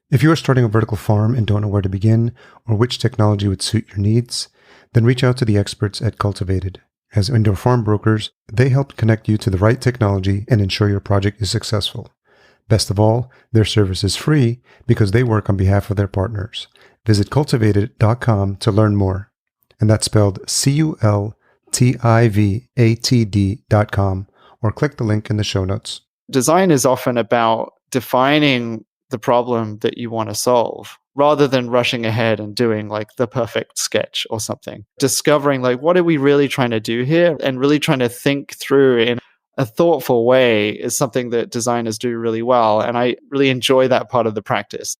If you are starting a vertical farm and don't know where to begin or which technology would suit your needs, then reach out to the experts at Cultivated. As indoor farm brokers, they help connect you to the right technology and ensure your project is successful. Best of all, their service is free because they work on behalf of their partners. Visit cultivated.com to learn more. And that's spelled cultivated.com, or click the link in the show notes. Design is often about defining the problem that you want to solve rather than rushing ahead and doing like the perfect sketch or something. Discovering like, what are we really trying to do here, and really trying to think through in a thoughtful way is something that designers do really well. And I really enjoy that part of the practice.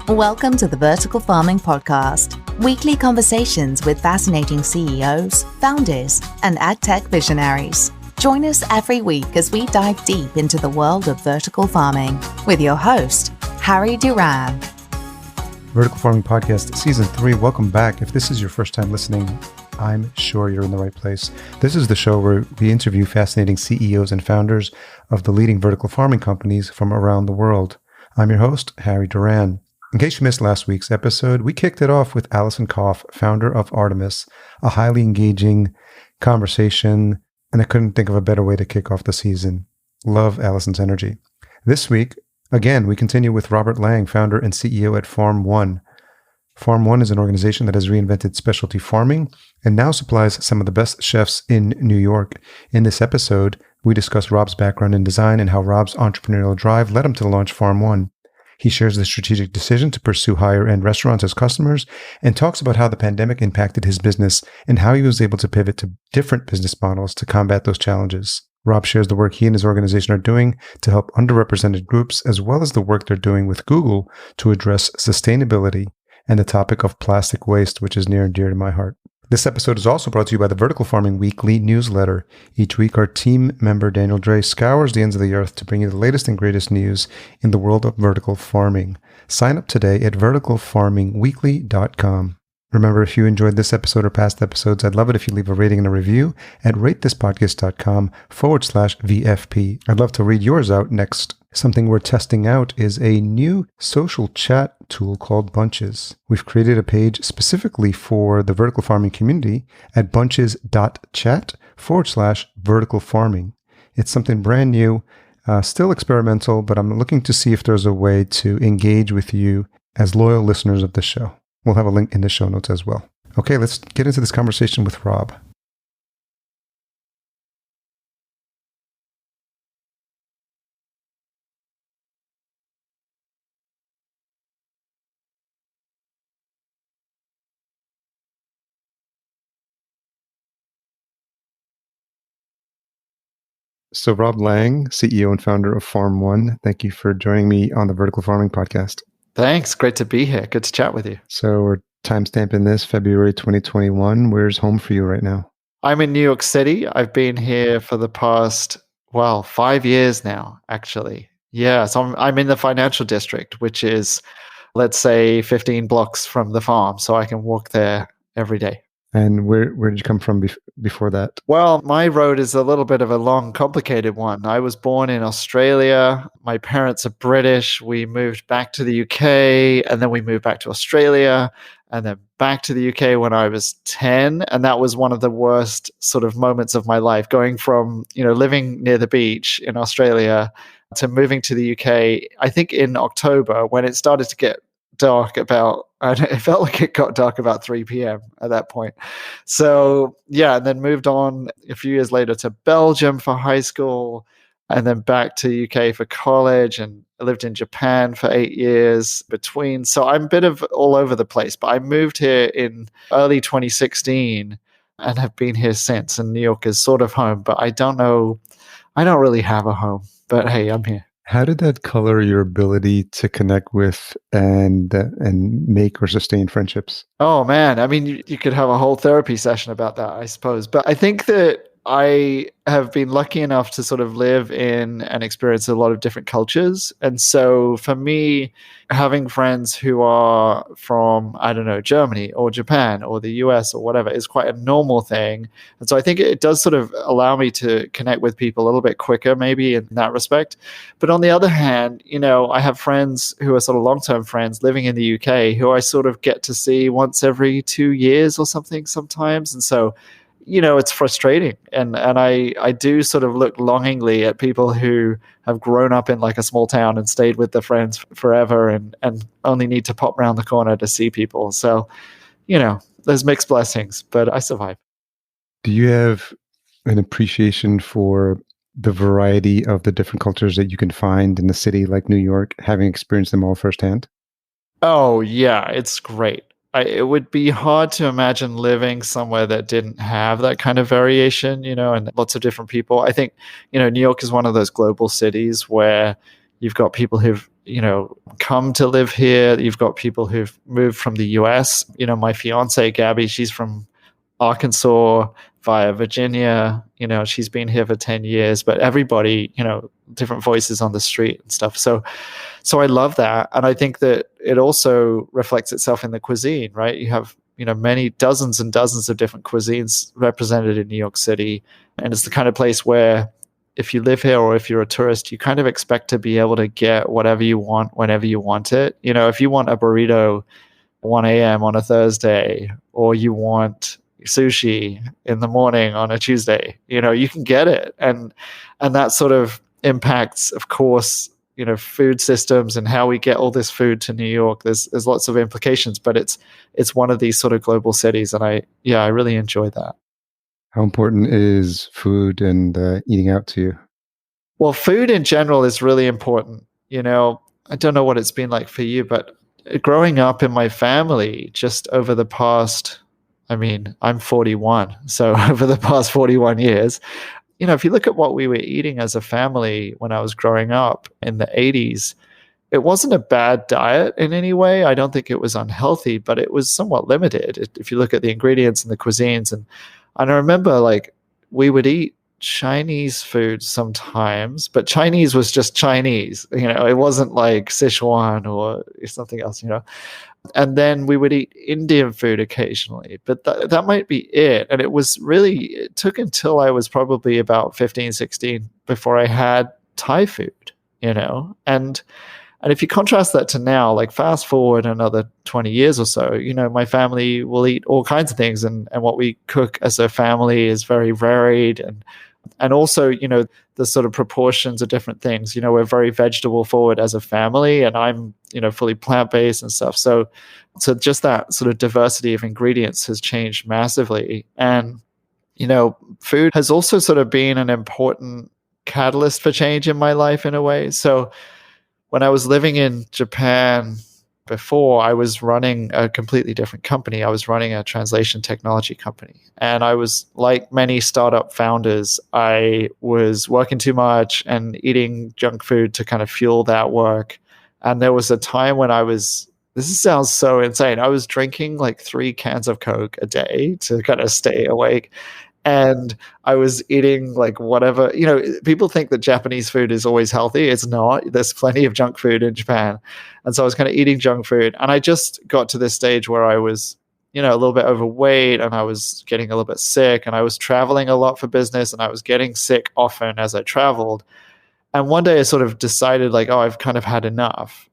Welcome to the Vertical Farming Podcast, weekly conversations with fascinating CEOs, founders, and agtech visionaries. Join us every week as we dive deep into the world of vertical farming with your host, Harry Duran. Vertical Farming Podcast, Season 3. Welcome back. If this is your first time listening, I'm sure you're in the right place. This is the show where we interview fascinating CEOs and founders of the leading vertical farming companies from around the world. I'm your host, Harry Duran. In case you missed last week's episode, we kicked it off with Allison Koff, founder of Artemis, a highly engaging conversation, and I couldn't think of a better way to kick off the season. Love Allison's energy. This week, again, we continue with Rob Laing, founder and CEO at Farm.One. Farm.One is an organization that has reinvented specialty farming and now supplies some of the best chefs in New York. In this episode, we discuss Rob's background in design and how Rob's entrepreneurial drive led him to launch Farm.One. He shares the strategic decision to pursue higher-end restaurants as customers and talks about how the pandemic impacted his business and how he was able to pivot to different business models to combat those challenges. Rob shares the work he and his organization are doing to help underrepresented groups, as well as the work they're doing with Google to address sustainability and the topic of plastic waste, which is near and dear to my heart. This episode is also brought to you by the Vertical Farming Weekly newsletter. Each week, our team member Daniel Dre scours the ends of the earth to bring you the latest and greatest news in the world of vertical farming. Sign up today at verticalfarmingweekly.com. Remember, if you enjoyed this episode or past episodes, I'd love it if you leave a rating and a review at ratethispodcast.com/VFP. I'd love to read yours out next. Something we're testing out is a new social chat tool called Bunches. We've created a page specifically for the vertical farming community at bunches.chat/vertical farming. It's something brand new, still experimental, but I'm looking to see if there's a way to engage with you as loyal listeners of the show. We'll have a link in the show notes as well. Okay, let's get into this conversation with Rob. So Rob Laing, CEO and founder of Farm.One, thank you for joining me on the Vertical Farming Podcast. Thanks. Great to be here. Good to chat with you. So we're timestamping this February 2021. Where's home for you right now? I'm in New York City. I've been here for the past, 5 years now, actually. Yeah, so I'm in the financial district, which is, let's say, 15 blocks from the farm. So I can walk there every day. And where did you come from before that? Well, my road is a little bit of a long, complicated one. I was born in Australia. My parents are British. We moved back to the UK, and then we moved back to Australia, and then back to the UK when I was 10. And that was one of the worst sort of moments of my life, going from, living near the beach in Australia to moving to the UK, I think in October, when it started to get dark it felt like it got dark about 3 p.m. at that point. So yeah, and then moved on a few years later to Belgium for high school, and then back to UK for college, and I lived in Japan for 8 years between. So I'm a bit of all over the place, but I moved here in early 2016 and have been here since. And New York is sort of home, but I don't really have a home, but hey, I'm here. How did that color your ability to connect with and make or sustain friendships? Oh man, I mean, you could have a whole therapy session about that, I suppose. But I think that I have been lucky enough to sort of live in and experience a lot of different cultures. And so for me, having friends who are from, I don't know, Germany or Japan or the US or whatever is quite a normal thing. And so I think it does sort of allow me to connect with people a little bit quicker, maybe in that respect. But on the other hand, I have friends who are sort of long-term friends living in the UK who I sort of get to see once every 2 years or something sometimes. And so it's frustrating. And I do sort of look longingly at people who have grown up in like a small town and stayed with their friends forever and only need to pop around the corner to see people. So, there's mixed blessings, but I survive. Do you have an appreciation for the variety of the different cultures that you can find in a city like New York, having experienced them all firsthand? Oh, yeah, it's great. It would be hard to imagine living somewhere that didn't have that kind of variation, and lots of different people. I think, New York is one of those global cities where you've got people who've, come to live here. You've got people who've moved from the US. My fiance, Gabby, she's from Arkansas via Virginia. She's been here for 10 years, but everybody, different voices on the street and stuff. So I love that. And I think that it also reflects itself in the cuisine, right? You have, many dozens and dozens of different cuisines represented in New York City. And it's the kind of place where if you live here or if you're a tourist, you kind of expect to be able to get whatever you want whenever you want it. If you want a burrito 1 a.m. on a Thursday, or you want sushi in the morning on a Tuesday, you can get it. And that sort of impacts, of course, food systems and how we get all this food to New York. There's lots of implications, but it's one of these sort of global cities. And I really enjoy that. How important is food and eating out to you? Well, food in general is really important. I don't know what it's been like for you, but growing up in my family, just over the past, I'm 41. So over the past 41 years, if you look at what we were eating as a family when I was growing up in the 80s, it wasn't a bad diet in any way. I don't think it was unhealthy, but it was somewhat limited if you look at the ingredients and the cuisines. And I remember we would eat Chinese food sometimes, but Chinese was just Chinese. It wasn't like Sichuan or something else, And then we would eat Indian food occasionally, but that might be it. And it took until I was probably about 15, 16 before I had Thai food, And if you contrast that to now, like fast forward another 20 years or so, my family will eat all kinds of things. And what we cook as a family is very varied. And also, the sort of proportions of different things. We're very vegetable forward as a family, and I'm, fully plant-based and stuff. So just that sort of diversity of ingredients has changed massively. And, food has also sort of been an important catalyst for change in my life in a way. So when I was living in Japan before, I was running a completely different company. I was running a translation technology company. And I was, like many startup founders, I was working too much and eating junk food to kind of fuel that work. And there was a time when this sounds so insane, I was drinking like 3 cans of Coke a day to kind of stay awake. And I was eating like whatever, people think that Japanese food is always healthy. It's not. There's plenty of junk food in Japan. And so I was kind of eating junk food. And I just got to this stage where I was, a little bit overweight, and I was getting a little bit sick, and I was traveling a lot for business, and I was getting sick often as I traveled. And one day I sort of decided like, oh, I've kind of had enough,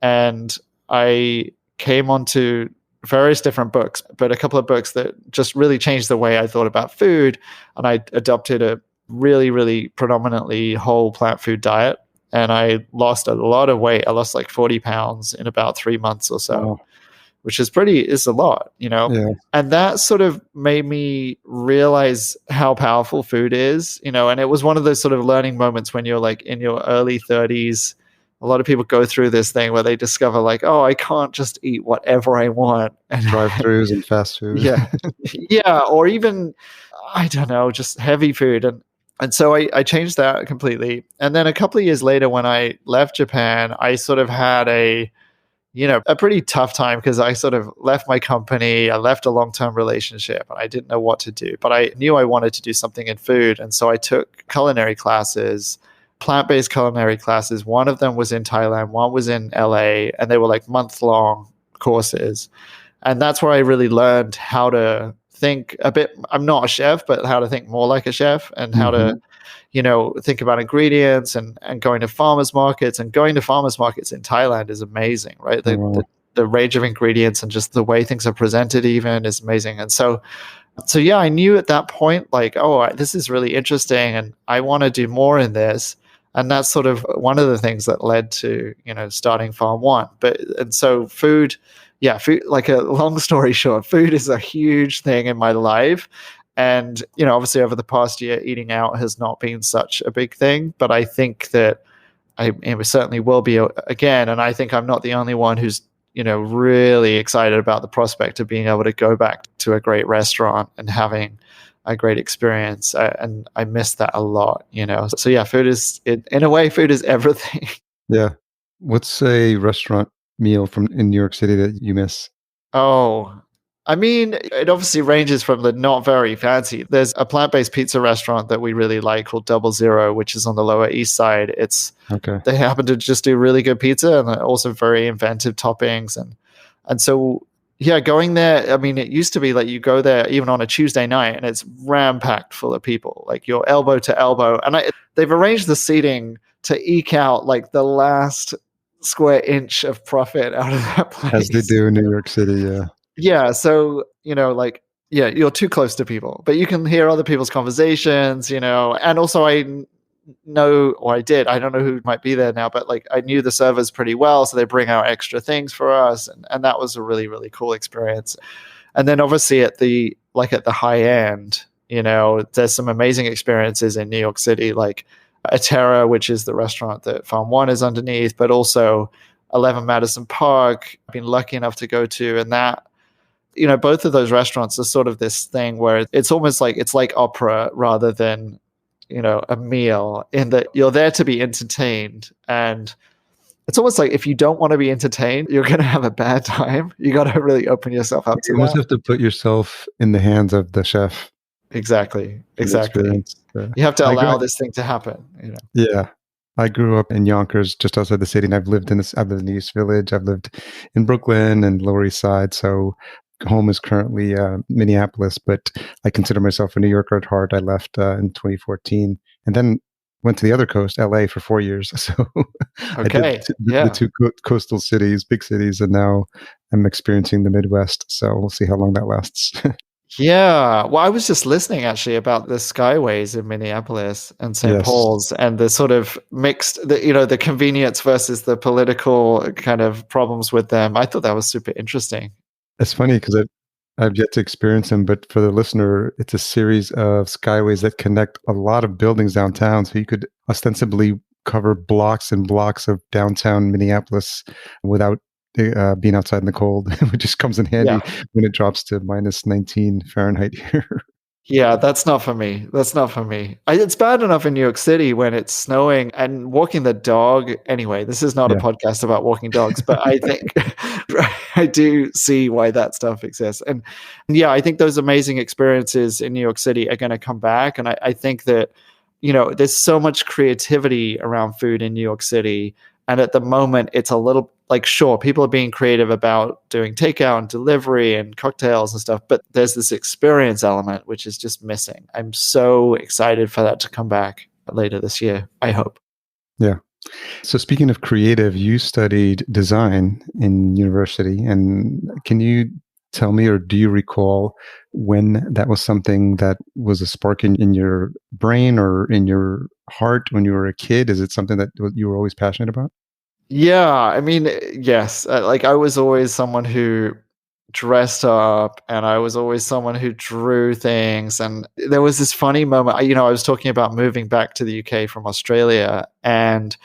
and I came onto various different books, but a couple of books that just really changed the way I thought about food. And I adopted a really, really predominantly whole plant food diet. And I lost a lot of weight. I lost like 40 pounds in about 3 months or so, Wow. which is a lot, Yeah. And that sort of made me realize how powerful food is, and it was one of those sort of learning moments when you're like in your early 30s. A lot of people go through this thing where they discover like, oh, I can't just eat whatever I want. And Drive-throughs and fast food. Yeah. Yeah. Or even, I don't know, just heavy food. And so I changed that completely. And then a couple of years later, when I left Japan, I sort of had a pretty tough time because I sort of left my company, I left a long-term relationship, and I didn't know what to do. But I knew I wanted to do something in food. And so I took culinary classes, plant-based culinary classes. One of them was in Thailand, one was in LA, and they were like month-long courses. And that's where I really learned how to think a bit. I'm not a chef, but how to think more like a chef and how to think about ingredients and going to farmers markets. And going to farmers markets in Thailand is amazing, right? The range of ingredients and just the way things are presented even is amazing. And so yeah, I knew at that point, like, oh, this is really interesting and I want to do more in this. And that's sort of one of the things that led to, starting Farm.One. And so food, like a long story short, food is a huge thing in my life. And, obviously over the past year, eating out has not been such a big thing, but I think that it certainly will be again. And I think I'm not the only one who's, really excited about the prospect of being able to go back to a great restaurant and having a great experience. And I miss that a lot, So yeah, in a way, food is everything. Yeah. What's a restaurant meal in New York City that you miss? Oh, I mean, it obviously ranges from the not very fancy. There's a plant-based pizza restaurant that we really like called Double Zero, which is on the Lower East Side. They happen to just do really good pizza and also very inventive toppings. And so, yeah, going there, I mean, it used to be like you go there even on a Tuesday night and it's ram-packed full of people, like you're elbow to elbow. And they've arranged the seating to eke out like the last square inch of profit out of that place. As they do in New York City, yeah. Yeah, so, you're too close to people, but you can hear other people's conversations, and also I don't know who might be there now, but like I knew the servers pretty well, so they bring out extra things for us, and that was a really, really cool experience. And then obviously at the high end, there's some amazing experiences in New York City, like Atera, which is the restaurant that Farm.One is underneath, but also 11 Madison Park, I've been lucky enough to go to, and that, both of those restaurants are sort of this thing where it's almost like it's like opera rather than, a meal, in that you're there to be entertained. And it's almost like if you don't want to be entertained, you're going to have a bad time. You got to really open yourself up to that. You almost have to put yourself in the hands of the chef. Exactly. You have to allow this thing to happen. Yeah. I grew up in Yonkers, just outside the city, and I've lived in the East Village. I've lived in Brooklyn and Lower East Side. So home is currently Minneapolis, but I consider myself a New Yorker at heart. I left in 2014 and then went to the other coast, LA, for 4 years. So I did the two coastal cities, big cities, and now I'm experiencing the Midwest. So we'll see how long that lasts. Yeah. Well, I was just listening actually about the Skyways in Minneapolis and St. Paul's and the sort of mixed, the convenience versus the political kind of problems with them. I thought that was super interesting. It's funny because I've yet to experience them, but for the listener, it's a series of skyways that connect a lot of buildings downtown. So you could ostensibly cover blocks and blocks of downtown Minneapolis without being outside in the cold, which just comes in handy when it drops to minus 19 Fahrenheit here. Yeah, that's not for me. It's bad enough in New York City when it's snowing and walking the dog. Anyway, this is not a podcast about walking dogs, but I think I do see why that stuff exists. And yeah, I think those amazing experiences in New York City are going to come back. And I think that, there's so much creativity around food in New York City. And at the moment, it's a little like, sure, people are being creative about doing takeout and delivery and cocktails and stuff, but there's this experience element, which is just missing. I'm so excited for that to come back later this year, I hope. Yeah. So speaking of creative, you studied design in university. And can you tell me, or do you recall when that was something that was a spark in your brain or in your heart when you were a kid? Is it something that you were always passionate about? Yeah, I mean, yes. Like I was always someone who dressed up and I was always someone who drew things. And there was this funny moment, I was talking about moving back to the UK from Australia and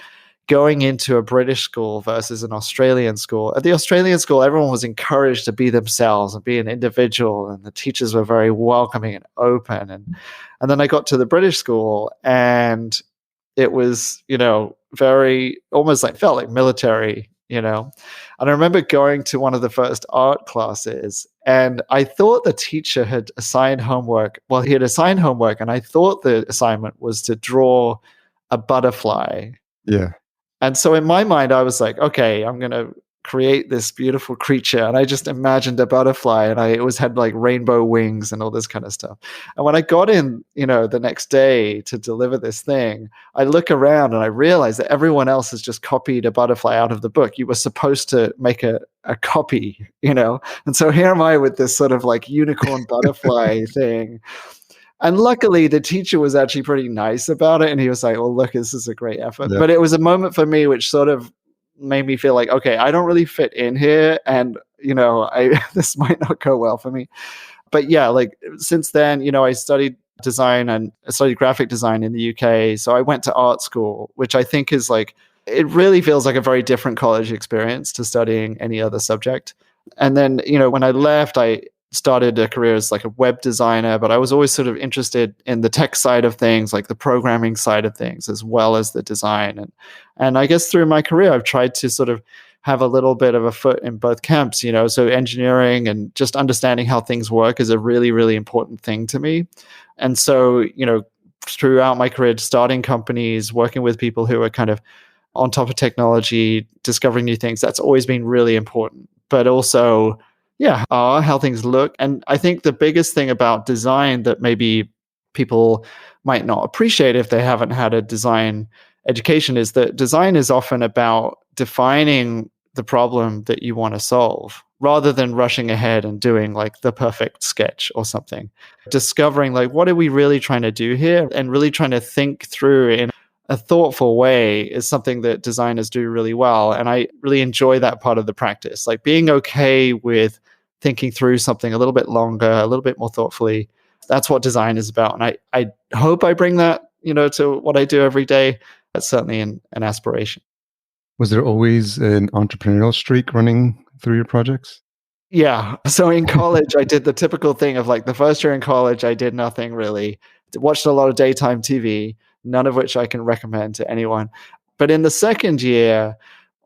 going into a British school versus an Australian school. At the Australian school, everyone was encouraged to be themselves and be an individual, and the teachers were very welcoming and open. And then I got to the British school and it was, very almost like felt like military you know? And I remember going to one of the first art classes, and I thought the teacher had assigned homework. Well, he had assigned homework, and I thought the assignment was to draw a butterfly. Yeah. And so in my mind, I was like, okay, I'm going to create this beautiful creature. And I just imagined a butterfly, and it was had like rainbow wings and all this kind of stuff. And when I got in, the next day to deliver this thing, I look around and I realize that everyone else has just copied a butterfly out of the book. You were supposed to make a copy, And so here am I with this sort of like unicorn butterfly thing. And luckily, the teacher was actually pretty nice about it. And he was like, well, look, this is a great effort. Yeah. But it was a moment for me which sort of made me feel like, okay, I don't really fit in here. And, this might not go well for me. But yeah, like since then, I studied design and I studied graphic design in the UK. So I went to art school, which I think is like, it really feels like a very different college experience to studying any other subject. And then, when I left, I started a career as like a web designer, but I was always sort of interested in the tech side of things, like the programming side of things, as well as the design. And I guess through my career, I've tried to sort of have a little bit of a foot in both camps, so engineering and just understanding how things work is a really, really important thing to me. And so, throughout my career, starting companies, working with people who are kind of on top of technology, discovering new things, that's always been really important. But also, how things look. And I think the biggest thing about design that maybe people might not appreciate if they haven't had a design education is that design is often about defining the problem that you want to solve rather than rushing ahead and doing like the perfect sketch or something. Discovering like, what are we really trying to do here, and really trying to think through in a thoughtful way is something that designers do really well. And I really enjoy that part of the practice, like being okay with thinking through something a little bit longer, a little bit more thoughtfully. That's what design is about. And I hope I bring that, to what I do every day. That's certainly an aspiration. Was there always an entrepreneurial streak running through your projects? Yeah. So in college, I did the typical thing of like the first year in college, I did nothing really. Watched a lot of daytime TV, none of which I can recommend to anyone. But in the second year,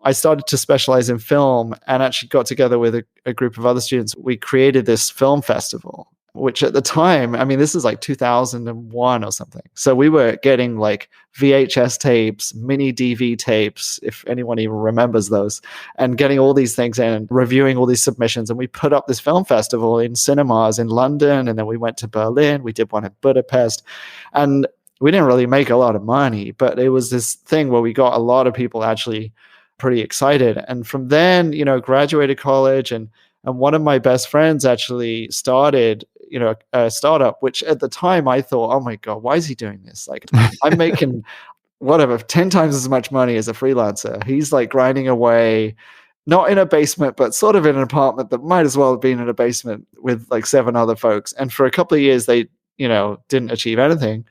I started to specialize in film and actually got together with a group of other students. We created this film festival, which at the time, I mean, this is like 2001 or something. So we were getting like VHS tapes, mini DV tapes, if anyone even remembers those, and getting all these things in and reviewing all these submissions. And we put up this film festival in cinemas in London. And then we went to Berlin. We did one in Budapest. And we didn't really make a lot of money, but it was this thing where we got a lot of people actually pretty excited. And from then, graduated college, and one of my best friends actually started, a startup, which at the time I thought, oh my God, why is he doing this? Like I'm making whatever, 10 times as much money as a freelancer. He's like grinding away, not in a basement, but sort of in an apartment that might as well have been in a basement with like 7 other folks. And for a couple of years, they, didn't achieve anything.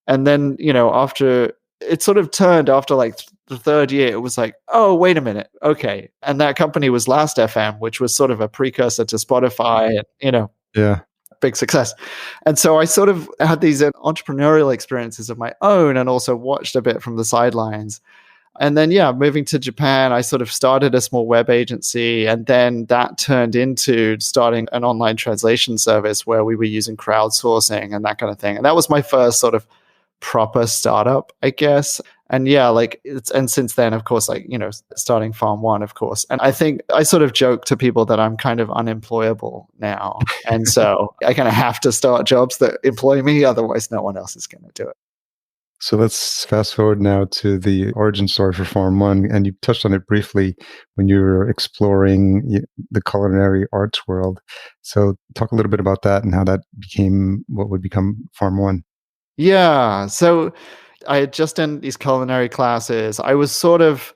And then, after it sort of turned after like the third year, it was like, oh, wait a minute. Okay. And that company was Last FM, which was sort of a precursor to Spotify and, Yeah. big success. And so I sort of had these entrepreneurial experiences of my own and also watched a bit from the sidelines. And then, moving to Japan, I sort of started a small web agency. And then that turned into starting an online translation service where we were using crowdsourcing and that kind of thing. And that was my first sort of proper startup, I guess. And and since then, of course, like, starting Farm.One, of course. And I think I sort of joke to people that I'm kind of unemployable now. And so I kind of have to start jobs that employ me. Otherwise, no one else is going to do it. So let's fast forward now to the origin story for Farm.One. And you touched on it briefly when you were exploring the culinary arts world. So talk a little bit about that and how that became what would become Farm.One. Yeah. So I had just done these culinary classes. I was sort of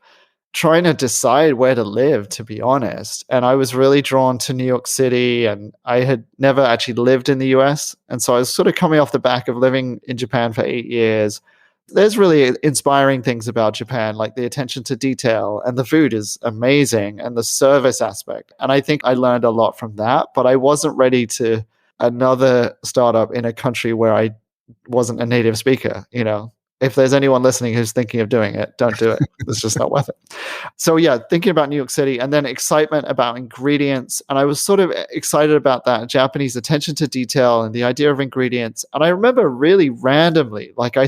trying to decide where to live, to be honest. And I was really drawn to New York City, and I had never actually lived in the US. And so I was sort of coming off the back of living in Japan for 8 years. There's really inspiring things about Japan, like the attention to detail, and the food is amazing, and the service aspect. And I think I learned a lot from that, but I wasn't ready to another startup in a country where I wasn't a native speaker, if there's anyone listening who's thinking of doing it, don't do it. It's just not worth it. So yeah, thinking about New York City, and then excitement about ingredients. And I was sort of excited about that Japanese attention to detail and the idea of ingredients. And I remember really randomly, like I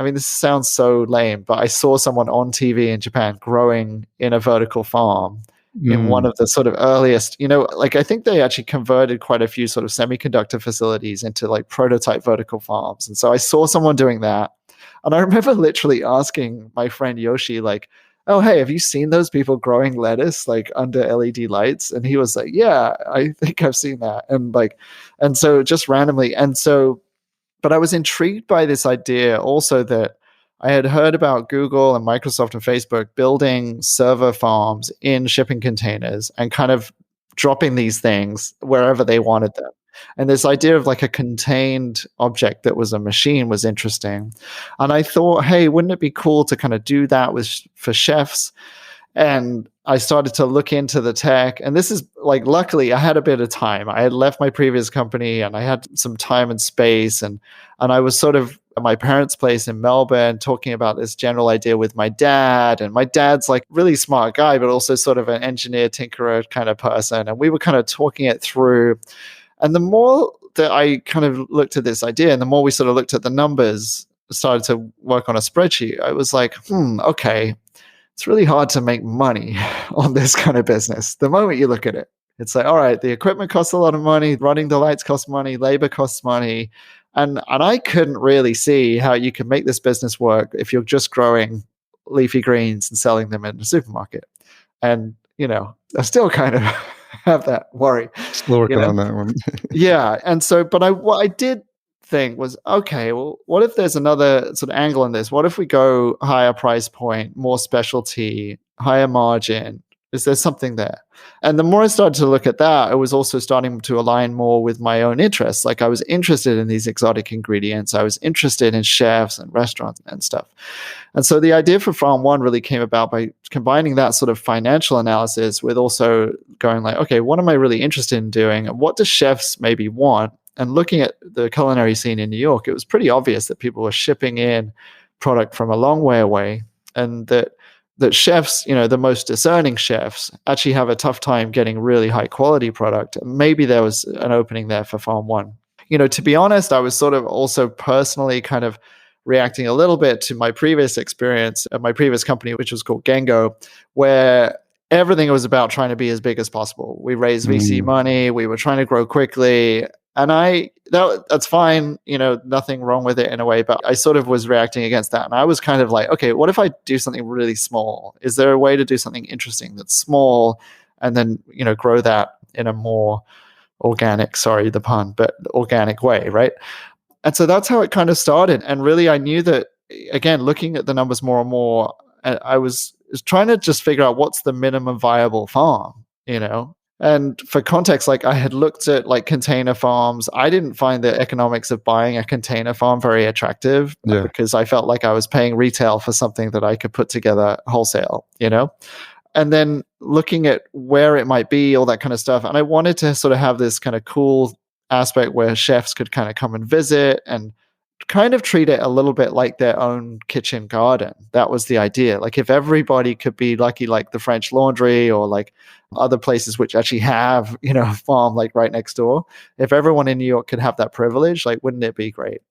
mean, this sounds so lame, but I saw someone on TV in Japan growing in a vertical farm in one of the sort of earliest, like I think they actually converted quite a few sort of semiconductor facilities into like prototype vertical farms. And so I saw someone doing that. And I remember literally asking my friend Yoshi, like, oh, hey, have you seen those people growing lettuce like under LED lights? And he was like, yeah, I think I've seen that. And so just randomly. But I was intrigued by this idea also that I had heard about Google and Microsoft and Facebook building server farms in shipping containers and kind of dropping these things wherever they wanted them. And this idea of like a contained object that was a machine was interesting. And I thought, hey, wouldn't it be cool to kind of do that for chefs? And I started to look into the tech. And this is like, luckily, I had a bit of time. I had left my previous company and I had some time and space. And I was sort of at my parents' place in Melbourne talking about this general idea with my dad. And my dad's like really smart guy, but also sort of an engineer, tinkerer kind of person. And we were kind of talking it through. And the more that I kind of looked at this idea and the more we sort of looked at the numbers, started to work on a spreadsheet, I was like, okay, it's really hard to make money on this kind of business. The moment you look at it, it's like, all right, the equipment costs a lot of money, running the lights costs money, labor costs money. And I couldn't really see how you can make this business work if you're just growing leafy greens and selling them in the supermarket. And, I still kind of have that worry. Still working on that one. Yeah. And so, but what I did think was, okay, well, what if there's another sort of angle in this? What if we go higher price point, more specialty, higher margin? Is there something there? And the more I started to look at that, I was also starting to align more with my own interests. Like I was interested in these exotic ingredients. I was interested in chefs and restaurants and stuff. And so the idea for Farm.One really came about by combining that sort of financial analysis with also going like, okay, what am I really interested in doing? And what do chefs maybe want? And looking at the culinary scene in New York, it was pretty obvious that people were shipping in product from a long way away, and that chefs, the most discerning chefs, actually have a tough time getting really high quality product. Maybe there was an opening there for Farm.One. To be honest, I was sort of also personally kind of reacting a little bit to my previous experience at my previous company, which was called Gengo, where everything was about trying to be as big as possible. We raised VC money, we were trying to grow quickly. And that's fine, nothing wrong with it in a way, but I sort of was reacting against that. And I was kind of like, okay, what if I do something really small? Is there a way to do something interesting that's small and then, grow that in a more organic, sorry, the pun, but organic way, right? And so that's how it kind of started. And really, I knew that, again, looking at the numbers more and more, I was trying to just figure out what's the minimum viable farm, And for context, like I had looked at like container farms. I didn't find the economics of buying a container farm very attractive because I felt like I was paying retail for something that I could put together wholesale, And then looking at where it might be, all that kind of stuff. And I wanted to sort of have this kind of cool aspect where chefs could kind of come and visit and kind of treat it a little bit like their own kitchen garden. That was the idea. Like if everybody could be lucky, like the French Laundry or like other places which actually have, a farm like right next door, if everyone in New York could have that privilege, like wouldn't it be great?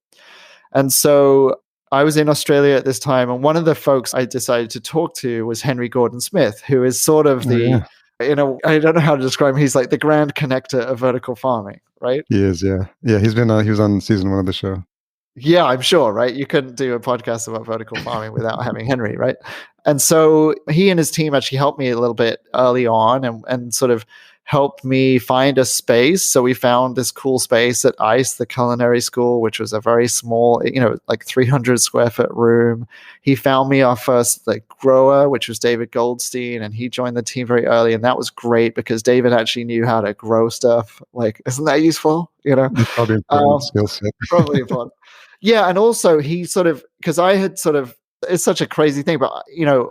And so I was in Australia at this time, and one of the folks I decided to talk to was Henry Gordon Smith, who is sort of I don't know how to describe him. He's like the grand connector of vertical farming, right? He is, yeah. Yeah, he was on season 1 of the show. Yeah, I'm sure, right? You couldn't do a podcast about vertical farming without having Henry, right? And so he and his team actually helped me a little bit early on and sort of helped me find a space. So we found this cool space at ICE, the culinary school, which was a very small, like 300 square foot room. He found me our first like grower, which was David Goldstein, and he joined the team very early. And that was great because David actually knew how to grow stuff. Like, isn't that useful? It's probably important skill set. Probably important. Yeah, and also he sort of, because I had sort of, it's such a crazy thing, but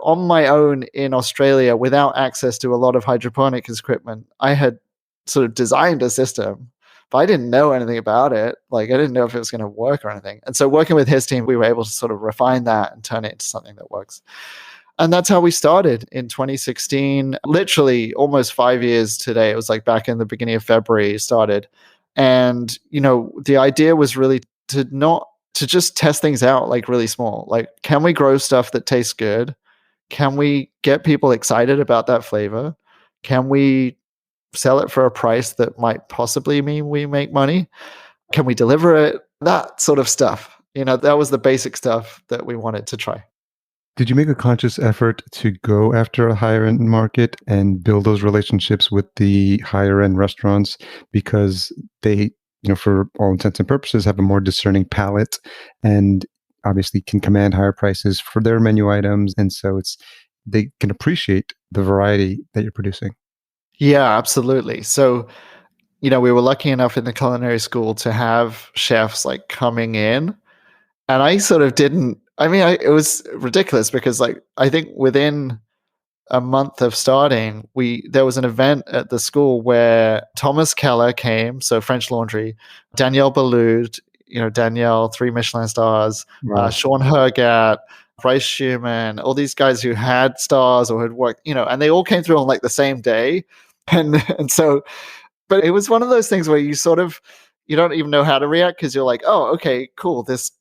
on my own in Australia without access to a lot of hydroponic equipment, I had sort of designed a system but I didn't know anything about it. Like, I didn't know if it was going to work or anything. And so working with his team, we were able to sort of refine that and turn it into something that works. And that's how we started in 2016, literally almost 5 years today. It was like back in the beginning of February started. And, the idea was really to just test things out, like really small. Like, can we grow stuff that tastes good? Can we get people excited about that flavor? Can we sell it for a price that might possibly mean we make money? Can we deliver it? That sort of stuff. That was the basic stuff that we wanted to try. Did you make a conscious effort to go after a higher end market and build those relationships with the higher end restaurants because they, for all intents and purposes, have a more discerning palate and obviously can command higher prices for their menu items. And so they can appreciate the variety that you're producing? Yeah, absolutely. So, we were lucky enough in the culinary school to have chefs like coming in. And I sort of didn't, it was ridiculous because like, I think within a month of starting, there was an event at the school where Thomas Keller came, so French Laundry, Danielle Ballud, Danielle, 3 Michelin stars, Wow. Sean Hergat, Bryce Schumann, all these guys who had stars or had worked, and they all came through on like the same day. And so, but it was one of those things where you don't even know how to react because you're like, oh, okay, cool. This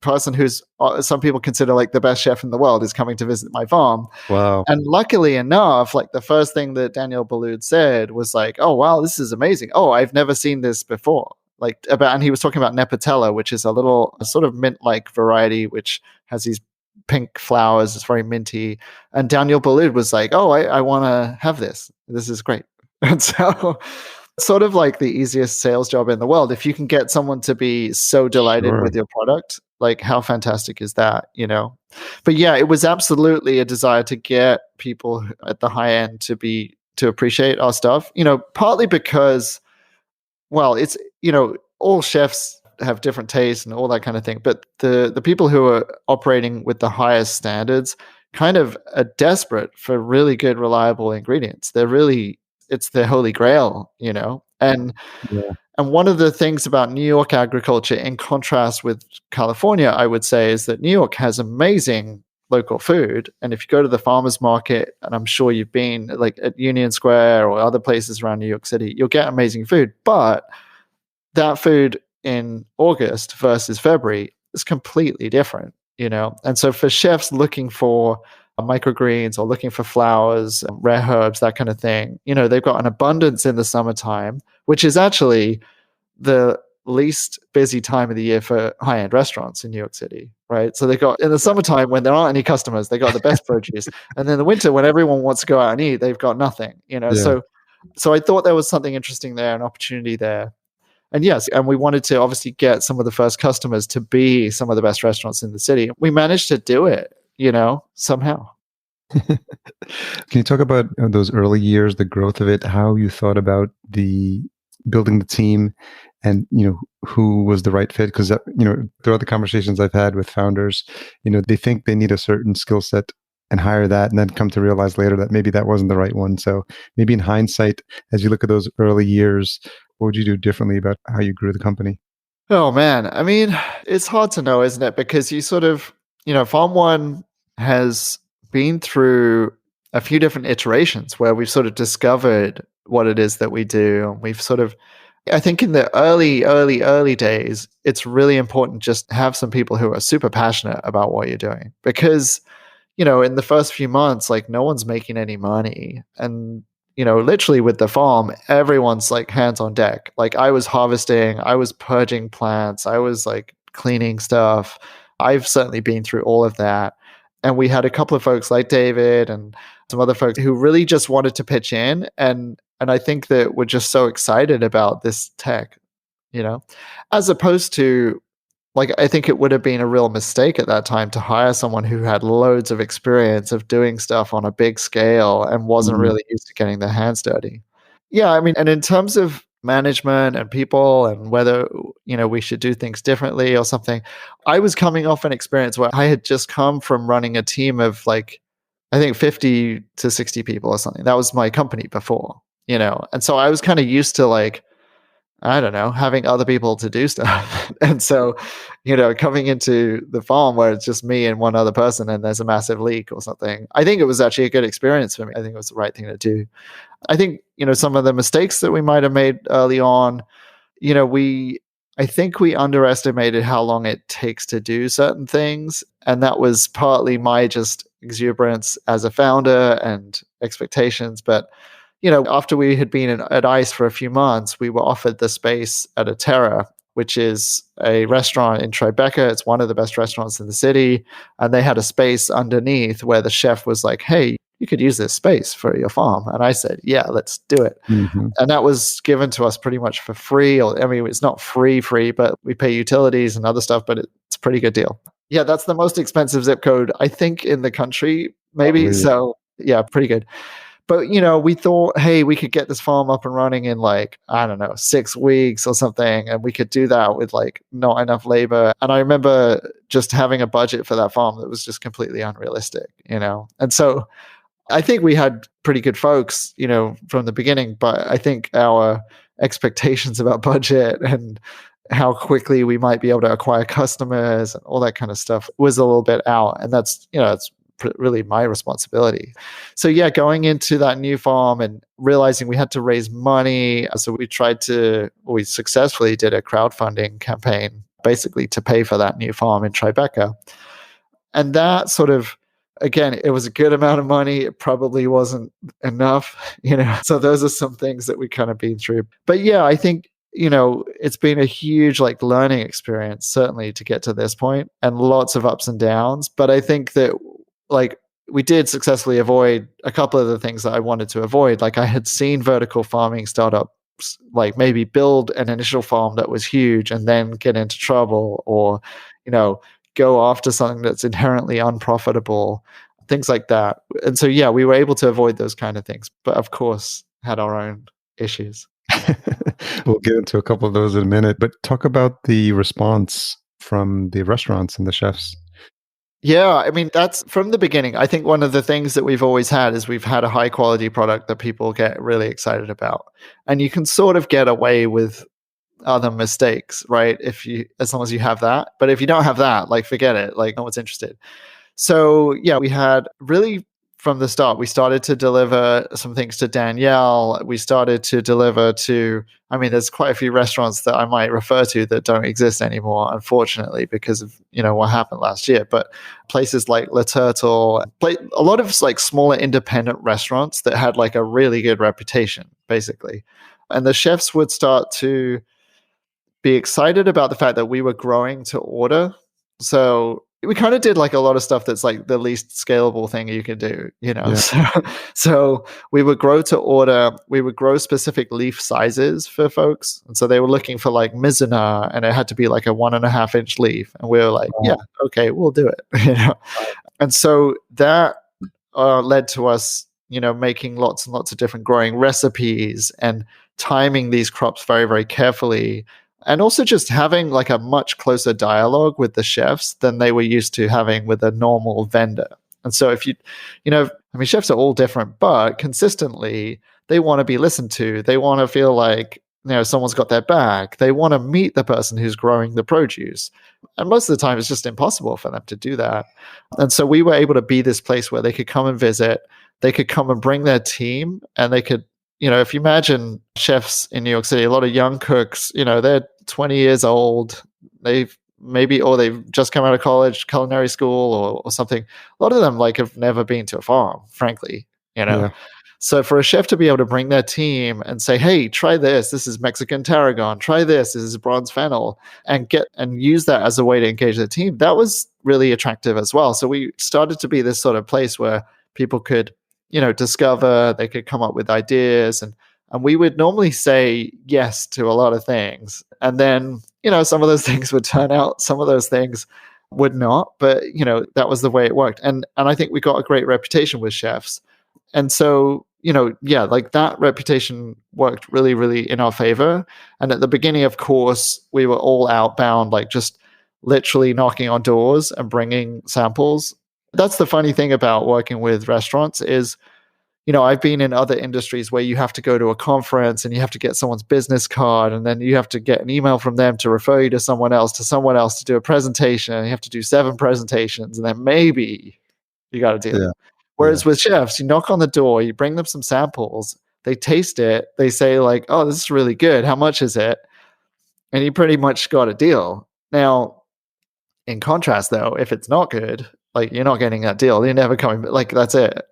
person who's some people consider like the best chef in the world is coming to visit my farm. Wow. And luckily enough, like the first thing that Daniel Ballud said was like, oh, wow, this is amazing. Oh, I've never seen this before. And he was talking about Nepatella, which is a sort of mint-like variety, which has these pink flowers. It's very minty. And Daniel Ballud was like, oh, I want to have this. This is great. And so sort of like the easiest sales job in the world. If you can get someone to be so delighted with your product, like how fantastic is that, But yeah, it was absolutely a desire to get people at the high end to appreciate our stuff, partly because, well, it's, all chefs have different tastes and all that kind of thing. But the people who are operating with the highest standards kind of are desperate for really good, reliable ingredients. It's their holy grail, And one of the things about New York agriculture, in contrast with California, I would say, is that New York has amazing local food. And if you go to the farmers market, and I'm sure you've been like at Union Square or other places around New York City, you'll get amazing food. But that food in August versus February is completely different, And so for chefs looking for microgreens or looking for flowers, rare herbs, that kind of thing, they've got an abundance in the summertime, which is actually the least busy time of the year for high-end restaurants in New York City, right? So they got in the summertime when there aren't any customers, they got the best produce, and then the winter when everyone wants to go out and eat, they've got nothing, So I thought there was something interesting there, an opportunity there. And yes, and we wanted to obviously get some of the first customers to be some of the best restaurants in the city. We managed to do it, somehow. Can you talk about those early years, the growth of it, how you thought about building the team and, who was the right fit? Because, throughout the conversations I've had with founders, they think they need a certain skill set and hire that and then come to realize later that maybe that wasn't the right one. So maybe in hindsight, as you look at those early years, what would you do differently about how you grew the company? Oh, man. It's hard to know, isn't it? Because you sort of, Farm.One has been through a few different iterations where we've sort of discovered what it is that we do. And we've sort of, I think in the early days, it's really important just to have some people who are super passionate about what you're doing. Because, in the first few months, like no one's making any money. And literally with the farm, everyone's like hands on deck. Like I was harvesting, I was purging plants, I was like cleaning stuff. I've certainly been through all of that. And we had a couple of folks like David and some other folks who really just wanted to pitch in. And I think that we're just so excited about this tech, as opposed to like, I think it would have been a real mistake at that time to hire someone who had loads of experience of doing stuff on a big scale and wasn't really used to getting their hands dirty. Yeah, and in terms of management and people and whether, we should do things differently or something, I was coming off an experience where I had just come from running a team of like, I think 50 to 60 people or something. That was my company before, and so I was kind of used to like, I don't know, having other people to do stuff. And so, coming into the farm where it's just me and one other person and there's a massive leak or something, I think it was actually a good experience for me. I think it was the right thing to do. I think, some of the mistakes that we might have made early on, I think we underestimated how long it takes to do certain things. And that was partly my just exuberance as a founder and expectations. But, after we had been at ICE for a few months, we were offered the space at a Terra, which is a restaurant in Tribeca. It's one of the best restaurants in the city. And they had a space underneath where the chef was like, hey, you could use this space for your farm. And I said, yeah, let's do it. Mm-hmm. And that was given to us pretty much for free. It's not free, but we pay utilities and other stuff, but it's a pretty good deal. Yeah, that's the most expensive zip code, I think, in the country, maybe. Really? So yeah, pretty good. But, we thought, hey, we could get this farm up and running in 6 weeks or something. And we could do that with not enough labor. And I remember just having a budget for that farm that was just completely unrealistic, And so I think we had pretty good folks, from the beginning, but I think our expectations about budget and how quickly we might be able to acquire customers and all that kind of stuff was a little bit out. And that's, it's really my responsibility. So yeah, going into that new farm and realizing we had to raise money. So we successfully did a crowdfunding campaign basically to pay for that new farm in Tribeca. And that sort of, again, it was a good amount of money. It probably wasn't enough, So those are some things that we kind of been through. But yeah, I think, it's been a huge learning experience, certainly to get to this point, and lots of ups and downs. But I think that we did successfully avoid a couple of the things that I wanted to avoid. I had seen vertical farming startups maybe build an initial farm that was huge and then get into trouble, or, go after something that's inherently unprofitable, things like that. And so, yeah, we were able to avoid those kind of things, but of course had our own issues. We'll get into a couple of those in a minute, but talk about the response from the restaurants and the chefs. Yeah, that's from the beginning. I think one of the things that we've always had is we've had a high quality product that people get really excited about. And you can sort of get away with other mistakes, right? As long as you have that. But if you don't have that, forget it. No one's interested. So yeah, we had really from the start, we started to deliver some things to Danielle. We started to deliver to, there's quite a few restaurants that I might refer to that don't exist anymore, unfortunately, because of, what happened last year. But places like Le Turtle, a lot of smaller independent restaurants that had a really good reputation, basically. And the chefs would start to be excited about the fact that we were growing to order. So we kind of did a lot of stuff that's the least scalable thing you can do, Yeah. So we would grow to order. We would grow specific leaf sizes for folks. And so they were looking for Mizuna, and it had to be a 1.5 inch leaf. And we were like, yeah, okay, we'll do it. And so that led to us, making lots and lots of different growing recipes and timing these crops very, very carefully. And also just having a much closer dialogue with the chefs than they were used to having with a normal vendor. And so if chefs are all different, but consistently they want to be listened to. They want to feel someone's got their back. They want to meet the person who's growing the produce. And most of the time it's just impossible for them to do that. And so we were able to be this place where they could come and visit. They could come and bring their team, and they could, if you imagine chefs in New York City, a lot of young cooks, they're 20 years old. They've just come out of college, culinary school or something. A lot of them have never been to a farm, frankly, Yeah. So for a chef to be able to bring their team and say, hey, try this. This is Mexican tarragon. Try this. This is bronze fennel, and use that as a way to engage the team. That was really attractive as well. So we started to be this sort of place where people could, discover, they could come up with ideas, and we would normally say yes to a lot of things. And then, some of those things would turn out, some of those things would not, but that was the way it worked. And I think we got a great reputation with chefs. And so, that reputation worked really, really in our favor. And at the beginning, of course, we were all outbound, just literally knocking on doors and bringing samples. That's the funny thing about working with restaurants is I've been in other industries where you have to go to a conference and you have to get someone's business card, and then you have to get an email from them to refer you to someone else to do a presentation. And you have to do 7 presentations, and then maybe you got a deal. Yeah. Whereas with chefs, you knock on the door, you bring them some samples, they taste it, they say like, "Oh, this is really good. How much is it?" And you pretty much got a deal. Now, in contrast, though, if it's not good, like you're not getting that deal, you're never coming. Like that's it.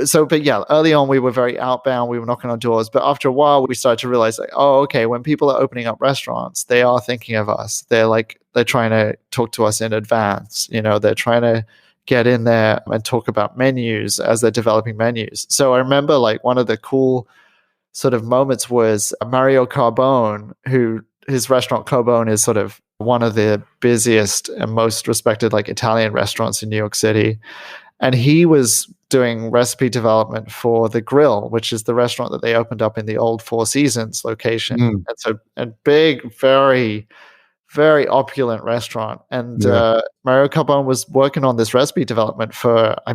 So, but yeah, early on we were very outbound. We were knocking on doors, but after a while we started to realize, like, oh, okay, when people are opening up restaurants, they are thinking of us. They're trying to talk to us in advance. They're trying to get in there and talk about menus as they're developing menus. So I remember like one of the cool sort of moments was Mario Carbone, who his restaurant Carbone is sort of one of the busiest and most respected like Italian restaurants in New York City. And he was doing recipe development for The Grill, which is the restaurant that they opened up in the old Four Seasons location. And so a big, very, very opulent restaurant. And Mario Carbone was working on this recipe development for, I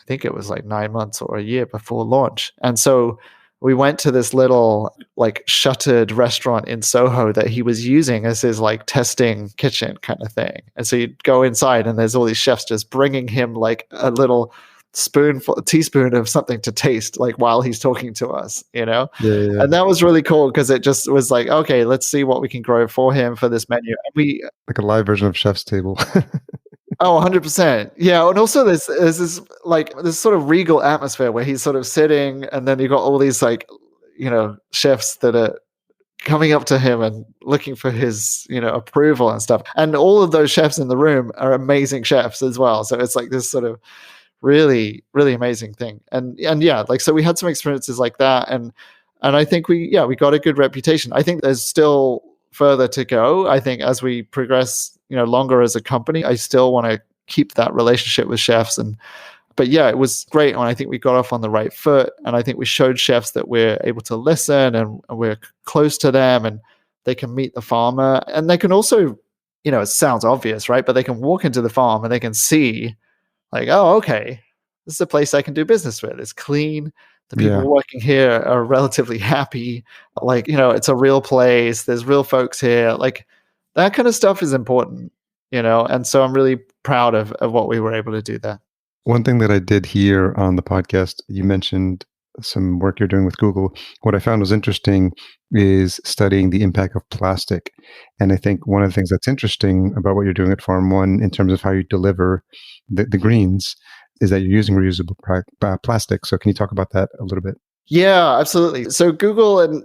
think it was like 9 months or a year before launch. And so we went to this little like shuttered restaurant in Soho that he was using as his like testing kitchen kind of thing. And so you'd go inside and there's all these chefs just bringing him like a little teaspoon of something to taste like while he's talking to us. Yeah. And that was really cool because it just was like, okay, let's see what we can grow for him for this menu. And we like a live version of Chef's Table. Oh, 100%. Yeah. And also there's this like this sort of regal atmosphere where he's sort of sitting, and then you've got all these like, chefs that are coming up to him and looking for his, approval and stuff. And all of those chefs in the room are amazing chefs as well. So it's like this sort of really, really amazing thing. And yeah, like, so we had some experiences like that. And I think we got a good reputation. I think there's still further to go. I think as we progress, longer as a company, I still want to keep that relationship with chefs. But yeah, it was great. And I think we got off on the right foot. And I think we showed chefs that we're able to listen and we're close to them and they can meet the farmer. And they can also, it sounds obvious, right? But they can walk into the farm and they can see like, oh, okay, this is a place I can do business with. It's clean. The people working here are relatively happy. Like, it's a real place. There's real folks here. Like that kind of stuff is important, and so I'm really proud of what we were able to do there. One thing that I did hear on the podcast, you mentioned some work you're doing with Google. What I found was interesting is studying the impact of plastic. And I think one of the things that's interesting about what you're doing at Farm.One in terms of how you deliver the greens is that you're using reusable plastic. So can you talk about that a little bit? Yeah, absolutely. So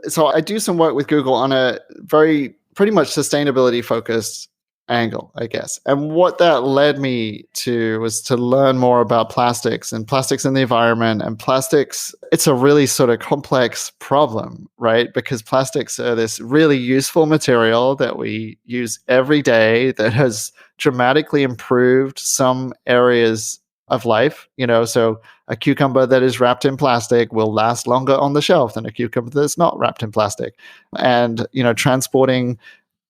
so I do some work with Google on a pretty much sustainability focused angle, I guess. And what that led me to was to learn more about plastics and plastics in the environment. And plastics, it's a really sort of complex problem, right? Because plastics are this really useful material that we use every day that has dramatically improved some areas of life. So a cucumber that is wrapped in plastic will last longer on the shelf than a cucumber that's not wrapped in plastic. And, transporting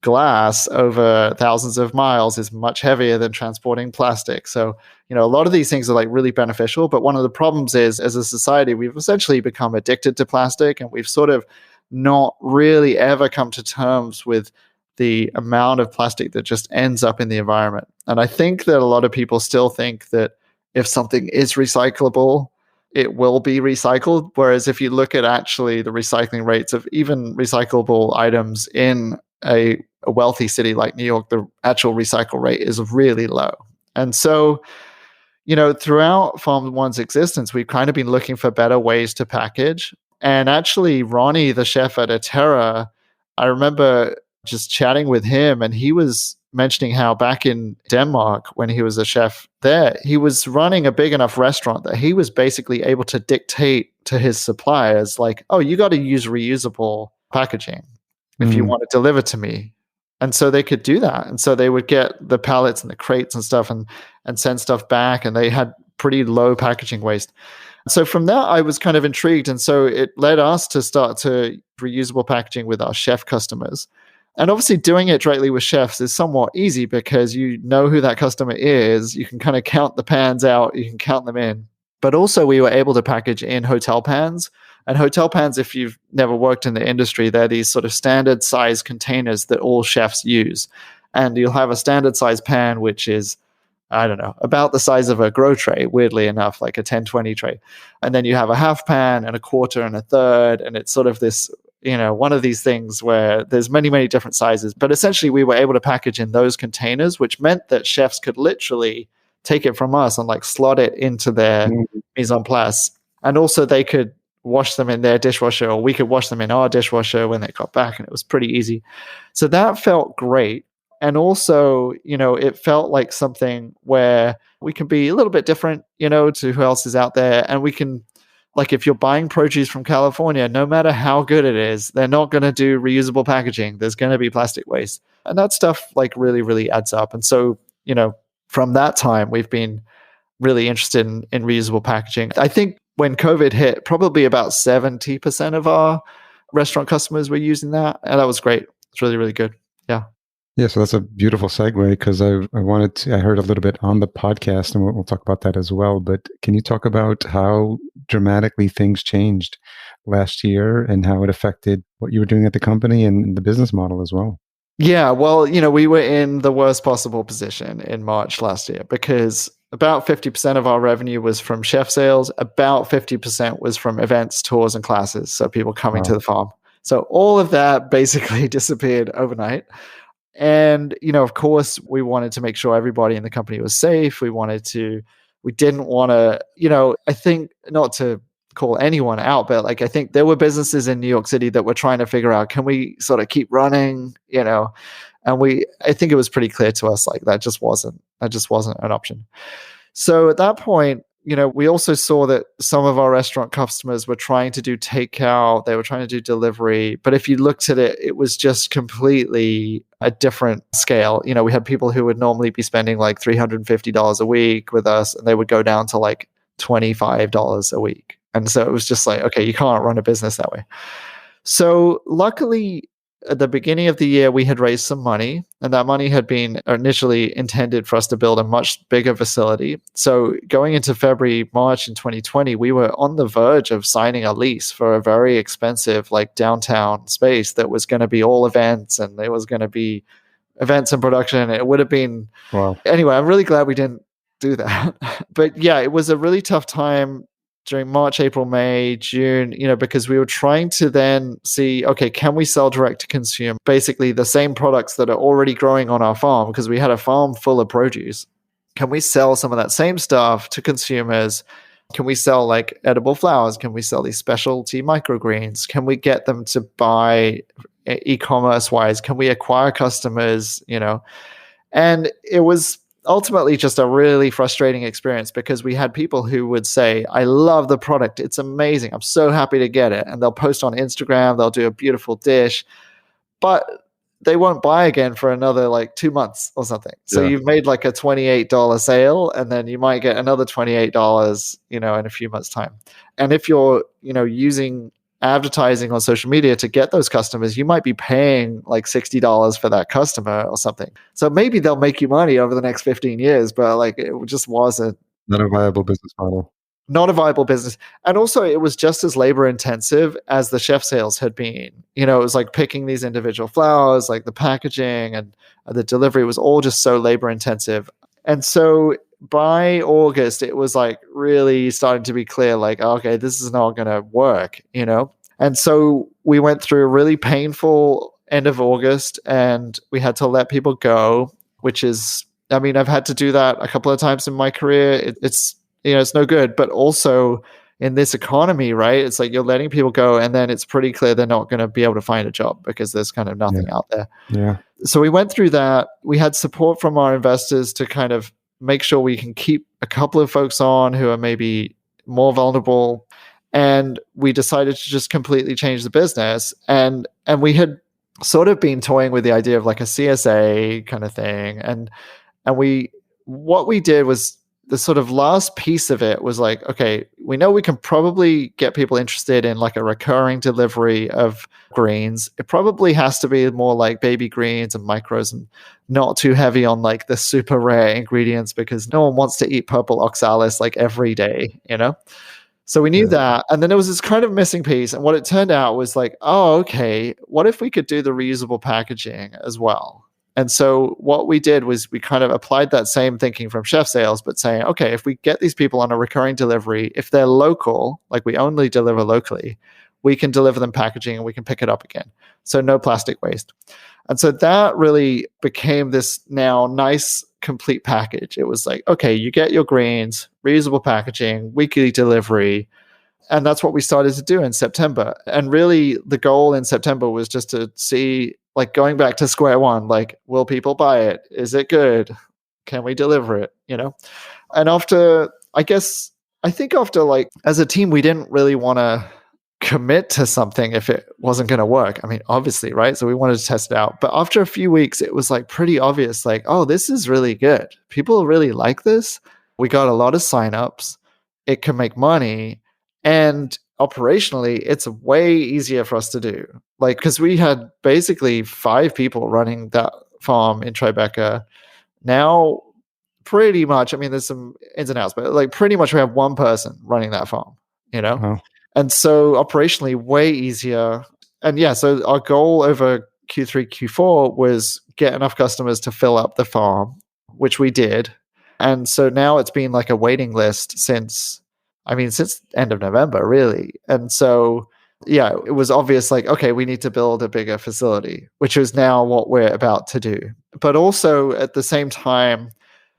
glass over thousands of miles is much heavier than transporting plastic. So, a lot of these things are like really beneficial. But one of the problems is, as a society, we've essentially become addicted to plastic, and we've sort of not really ever come to terms with the amount of plastic that just ends up in the environment. And I think that a lot of people still think that if something is recyclable, it will be recycled. Whereas if you look at actually the recycling rates of even recyclable items in a wealthy city like New York, the actual recycle rate is really low. And so, throughout Farm.One's existence, we've kind of been looking for better ways to package. And actually, Ronnie, the chef at Atera, I remember just chatting with him, and he was mentioning how back in Denmark, when he was a chef there, he was running a big enough restaurant that he was basically able to dictate to his suppliers, like, oh, you got to use reusable packaging if you want to deliver to me. And so they could do that. And so they would get the pallets and the crates and stuff and send stuff back. And they had pretty low packaging waste. So from that, I was kind of intrigued. And so it led us to start to reusable packaging with our chef customers. And obviously doing it directly with chefs is somewhat easy because you know who that customer is. You can kind of count the pans out. You can count them in. But also we were able to package in hotel pans. And hotel pans, if you've never worked in the industry, they're these sort of standard size containers that all chefs use. And you'll have a standard size pan, which is, I don't know, about the size of a grow tray, weirdly enough, like a 10-20 tray. And then you have a half pan and a quarter and a third. And it's sort of this, one of these things where there's many, many different sizes. But essentially we were able to package in those containers, which meant that chefs could literally take it from us and like slot it into their mise en place. And also they could wash them in their dishwasher, or we could wash them in our dishwasher when they got back, and it was pretty easy. So that felt great. And also, it felt like something where we can be a little bit different, to who else is out there. And we can, like, if you're buying produce from California, no matter how good it is, they're not going to do reusable packaging. There's going to be plastic waste. And that stuff like really, really adds up. And so, from that time, we've been really interested in reusable packaging. I think when COVID hit, probably about 70% of our restaurant customers were using that. And that was great. It's really, really good. Yeah. Yeah, so that's a beautiful segue, because I heard a little bit on the podcast, and we'll talk about that as well. But can you talk about how dramatically things changed last year and how it affected what you were doing at the company and the business model as well? Yeah, well, we were in the worst possible position in March last year, because about 50% of our revenue was from chef sales. About 50% was from events, tours, and classes. So people coming to the farm. So all of that basically disappeared overnight. And, of course, we wanted to make sure everybody in the company was safe. We didn't want to, I think, not to call anyone out, but like, I think there were businesses in New York City that were trying to figure out, can we sort of keep running, and I think it was pretty clear to us, like, that just wasn't an option. So at that point, we also saw that some of our restaurant customers were trying to do takeout, they were trying to do delivery. But if you looked at it, it was just completely a different scale. We had people who would normally be spending like $350 a week with us, and they would go down to like $25 a week. And so it was just like, okay, you can't run a business that way. So luckily, at the beginning of the year, we had raised some money, and that money had been initially intended for us to build a much bigger facility. So going into February, March in 2020, we were on the verge of signing a lease for a very expensive, like, downtown space that was going to be all events, and there was going to be events and production. It would have been, wow. Anyway, I'm really glad we didn't do that. But yeah, it was a really tough time during March, April, May, June, because we were trying to then see, okay, can we sell direct to consumer? Basically the same products that are already growing on our farm, because we had a farm full of produce. Can we sell some of that same stuff to consumers? Can we sell like edible flowers? Can we sell these specialty microgreens? Can we get them to buy e-commerce wise? Can we acquire customers, And it was ultimately just a really frustrating experience, because we had people who would say, I love the product. It's amazing. I'm so happy to get it. And they'll post on Instagram, they'll do a beautiful dish, but they won't buy again for another like 2 months or something. So you've made like a $28 sale, and then you might get another $28, in a few months' time. And if you're, using advertising on social media to get those customers, you might be paying like $60 for that customer or something. So maybe they'll make you money over the next 15 years, but like, it just wasn't. Not a viable business model. Not a viable business. And also it was just as labor intensive as the chef sales had been. It was like picking these individual flowers, like the packaging and the delivery was all just so labor intensive. And so by August, it was like really starting to be clear, like, okay, this is not going to work, And so we went through a really painful end of August, and we had to let people go, which is, I've had to do that a couple of times in my career. It's no good, but also in this economy, right? It's like you're letting people go, and then it's pretty clear they're not going to be able to find a job because there's kind of nothing out there. Yeah. So we went through that. We had support from our investors to kind of make sure we can keep a couple of folks on who are maybe more vulnerable. And we decided to just completely change the business. And we had sort of been toying with the idea of like a CSA kind of thing. And what we did was the sort of last piece of it was like, okay, we know we can probably get people interested in like a recurring delivery of greens. It probably has to be more like baby greens and micros and not too heavy on like the super rare ingredients because no one wants to eat purple oxalis like every day, you know? So we knew that. And then there was this kind of missing piece. And what it turned out was like, oh, okay, what if we could do the reusable packaging as well? And so what we did was we kind of applied that same thinking from chef sales, but saying, okay, if we get these people on a recurring delivery, if they're local, like we only deliver locally, we can deliver them packaging and we can pick it up again. So no plastic waste. And so that really became this now nice, complete package. It was like, okay, you get your greens, reusable packaging, weekly delivery. And that's what we started to do in September. And really the goal in September was just to see, like going back to square one, like, will people buy it? Is it good? Can we deliver it? You know? And after, I think after like, as a team, we didn't really want to commit to something if it wasn't going to work. I mean, obviously, right? So we wanted to test it out. But after a few weeks, it was like pretty obvious, like, oh, this is really good. People really like this. We got a lot of signups. It can make money. And operationally, it's way easier for us to do. Like, because we had basically 5 people running that farm in Tribeca. Now, pretty much, I mean, there's some ins and outs, but like pretty much we have 1 person running that farm, you know? Wow. And so operationally, way easier. And yeah, so our goal over Q3, Q4 was get enough customers to fill up the farm, which we did. And so now it's been like a waiting list since end of November, really. And so, yeah, it was obvious like, okay, we need to build a bigger facility, which is now what we're about to do. But also at the same time,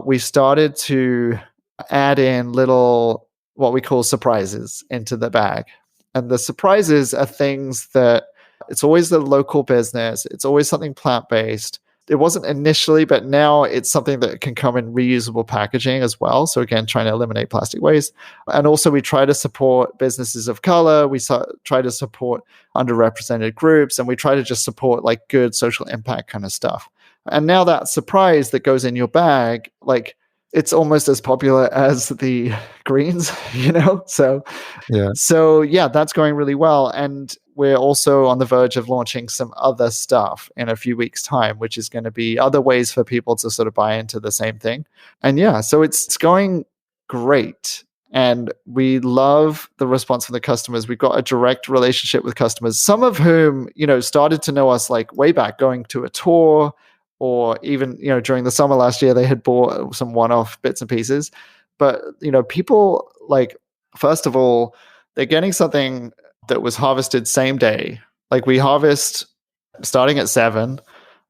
we started to add in little, what we call surprises into the bag. And the surprises are things that it's always the local business. It's always something plant-based. It wasn't initially, but now it's something that can come in reusable packaging as well. So again, trying to eliminate plastic waste. And also we try to support businesses of color. We try to support underrepresented groups, and we try to just support like good social impact kind of stuff. And now that surprise that goes in your bag, like it's almost as popular as the greens, you know? So yeah, that's going really well. And we're also on the verge of launching some other stuff in a few weeks' time, which is going to be other ways for people to sort of buy into the same thing. And yeah, so it's going great. And we love the response from the customers. We've got a direct relationship with customers, some of whom, you know, started to know us like way back going to a tour, or even, you know, during the summer last year, they had bought some one-off bits and pieces. But, you know, people like, first of all, they're getting something that was harvested same day. Like we harvest starting at 7.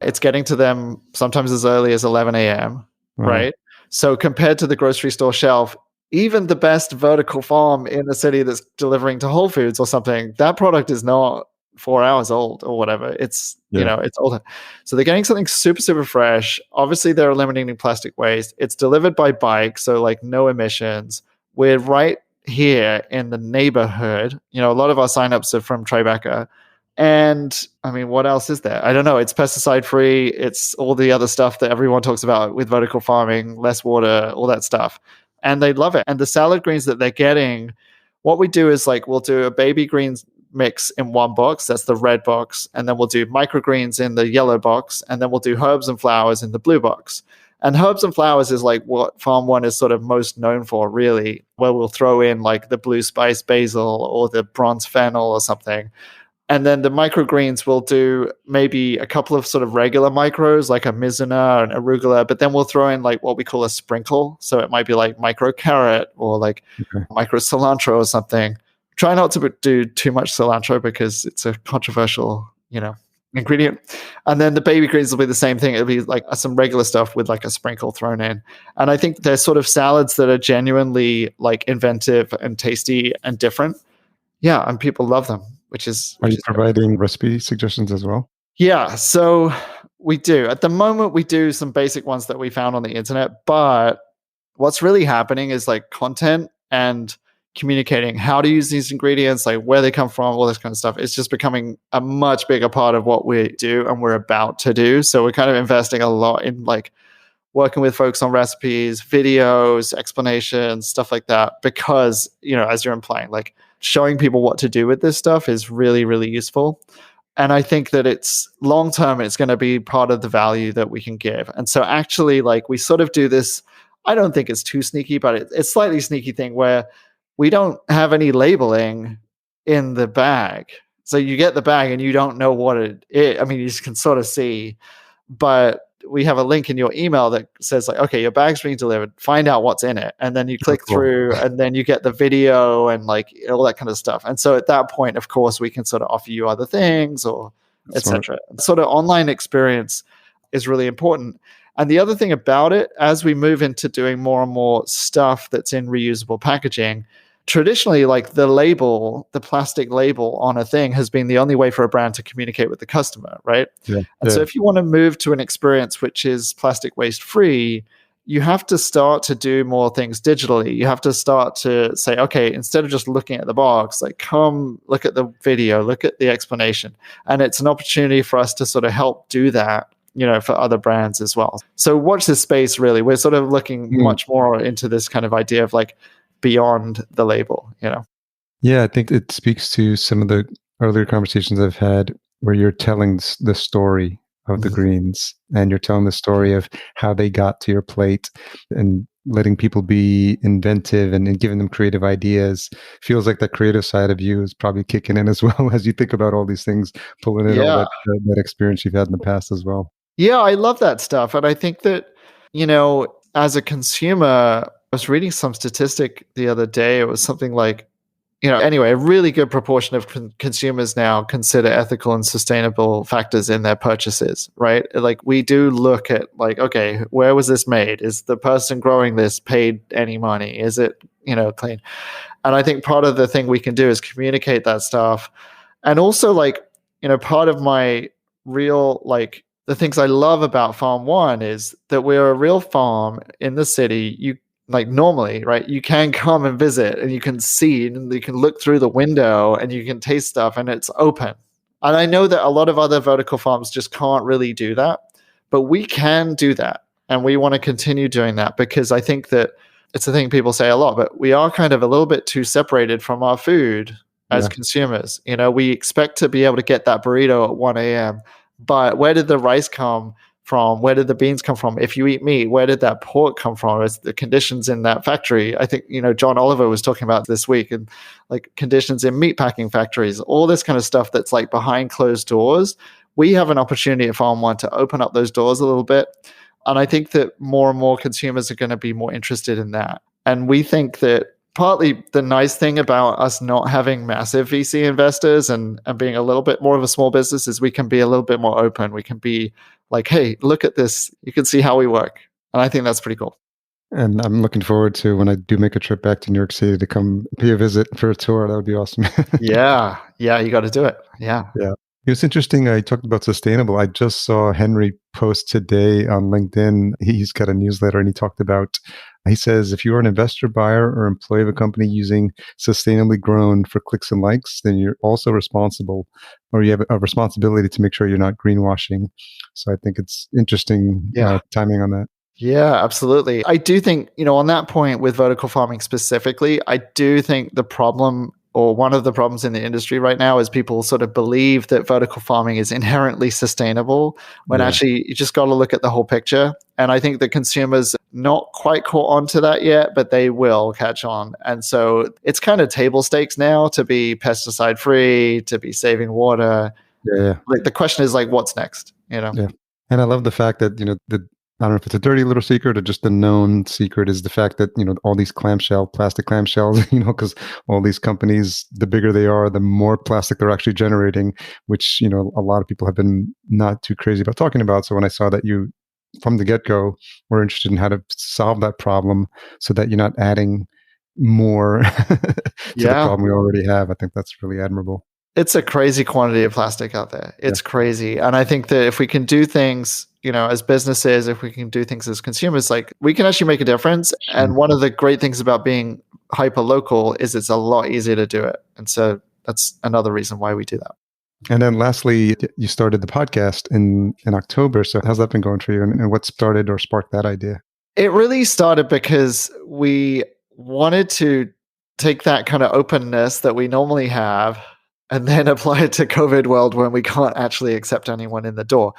It's getting to them sometimes as early as 11 a.m., right? So compared to the grocery store shelf, even the best vertical farm in a city that's delivering to Whole Foods or something, that product is not 4 hours old or whatever. It's, you know, it's older. So they're getting something super, super fresh. Obviously, they're eliminating plastic waste. It's delivered by bike, so like no emissions. We're right here in the neighborhood. You know, a lot of our signups are from Tribeca. And I mean, what else is there? I don't know. It's pesticide free. It's all the other stuff that everyone talks about with vertical farming, less water, all that stuff. And they love it. And the salad greens that they're getting, what we do is like we'll do a baby greens mix in one box. That's the red box. And then we'll do microgreens in the yellow box. And then we'll do herbs and flowers in the blue box. And herbs and flowers is like what Farm.One is sort of most known for, really, where we'll throw in like the blue spice basil or the bronze fennel or something. And then the microgreens will do maybe a couple of sort of regular micros like a mizuna and arugula, but then we'll throw in like what we call a sprinkle. So it might be like micro carrot or like micro cilantro or something. Try not to do too much cilantro because it's a controversial, you know, ingredient. And then the baby greens will be the same thing. It'll be like some regular stuff with like a sprinkle thrown in. And I think they're sort of salads that are genuinely like inventive and tasty and different. Yeah, and people love them. Are you providing recipe suggestions as well? Yeah, so we do. At the moment, we do some basic ones that we found on the internet, but what's really happening is like content and communicating how to use these ingredients, like where they come from, all this kind of stuff. It's just becoming a much bigger part of what we do and we're about to do. So we're kind of investing a lot in like working with folks on recipes, videos, explanations, stuff like that, because, as you're implying, like showing people what to do with this stuff is really, really useful. And I think that it's long term, it's going to be part of the value that we can give. And so actually, like, we sort of do this, I don't think it's too sneaky, but it's slightly sneaky thing where we don't have any labeling in the bag. So you get the bag and you don't know what it is. I mean, you can sort of see, but we have a link in your email that says like, okay, your bag's being delivered, find out what's in it. And then you click through and then you get the video and like all that kind of stuff. And so at that point, of course, we can sort of offer you other things or etc. Sort of online experience is really important. And the other thing about it, as we move into doing more and more stuff that's in reusable packaging, traditionally, like the plastic label on a thing has been the only way for a brand to communicate with the customer, right? So if you want to move to an experience which is plastic waste free, you have to start to do more things digitally. You have to start to say, okay, instead of just looking at the box, like come look at the video, look at the explanation. And it's an opportunity for us to sort of help do that, for other brands as well. So watch this space, really. We're sort of looking much more into this kind of idea of like, beyond the label, Yeah, I think it speaks to some of the earlier conversations I've had where you're telling the story of the greens and you're telling the story of how they got to your plate and letting people be inventive and giving them creative ideas. Feels like the creative side of you is probably kicking in as well as you think about all these things, pulling in all that experience you've had in the past as well. Yeah, I love that stuff. And I think that, as a consumer, I was reading some statistic the other day. It was something like, anyway, a really good proportion of consumers now consider ethical and sustainable factors in their purchases, right? Like we do look at like, okay, where was this made? Is the person growing this paid any money? Is it, clean? And I think part of the thing we can do is communicate that stuff. And also like, part of my real, like, the things I love about Farm.One is that we're a real farm in the city. You like normally, right? You can come and visit and you can see and you can look through the window and you can taste stuff and it's open. And I know that a lot of other vertical farms just can't really do that, but we can do that. And we want to continue doing that because I think that it's a thing people say a lot, but we are kind of a little bit too separated from our food as consumers. We expect to be able to get that burrito at 1 a.m., but where did the rice come from? Where did the beans come from? If you eat meat, where did that pork come from? Is the conditions in that factory? I think, John Oliver was talking about this week and like conditions in meat packing factories, all this kind of stuff that's like behind closed doors. We have an opportunity at Farm.One to open up those doors a little bit. And I think that more and more consumers are going to be more interested in that. And we think that partly the nice thing about us not having massive VC investors and being a little bit more of a small business is we can be a little bit more open. We can be like, hey, look at this. You can see how we work. And I think that's pretty cool. And I'm looking forward to when I do make a trip back to New York City to come pay a visit for a tour. That would be awesome. Yeah, you got to do it. Yeah. It was interesting. I talked about sustainable. I just saw Henry post today on LinkedIn. He's got a newsletter and he says, if you are an investor, buyer, or employee of a company using sustainably grown for clicks and likes, then you're also responsible, or you have a responsibility to make sure you're not greenwashing. So I think it's interesting timing on that. Yeah, absolutely. I do think, on that point with vertical farming specifically, I do think the problem or one of the problems in the industry right now is people sort of believe that vertical farming is inherently sustainable when actually you just got to look at the whole picture. And I think the consumers not quite caught on to that yet, but they will catch on. And so it's kind of table stakes now to be pesticide free, to be saving water. Yeah. Like the question is like, what's next? Yeah. And I love the fact that, I don't know if it's a dirty little secret or just a known secret is the fact that, all these plastic clamshells, because all these companies, the bigger they are, the more plastic they're actually generating, which, a lot of people have been not too crazy about talking about. So when I saw that you, from the get-go, were interested in how to solve that problem so that you're not adding more to the problem we already have, I think that's really admirable. It's a crazy quantity of plastic out there. It's crazy. And I think that if we can do things, as businesses, if we can do things as consumers, like we can actually make a difference. And one of the great things about being hyper local is it's a lot easier to do it. And so that's another reason why we do that. And then lastly, you started the podcast in October. So how's that been going for you? And what started or sparked that idea? It really started because we wanted to take that kind of openness that we normally have and then apply it to COVID world when we can't actually accept anyone in the door.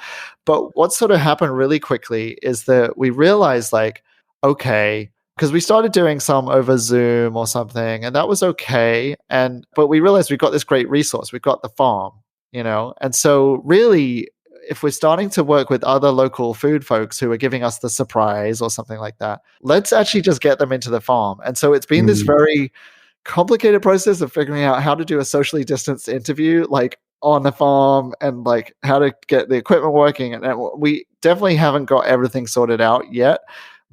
But what sort of happened really quickly is that we realized like, okay, because we started doing some over Zoom or something, and that was okay. But we realized we've got this great resource. We've got the farm, and so really, if we're starting to work with other local food folks who are giving us the surprise or something like that, let's actually just get them into the farm. And so it's been this very complicated process of figuring out how to do a socially distanced interview, like on the farm, and like how to get the equipment working. And we definitely haven't got everything sorted out yet.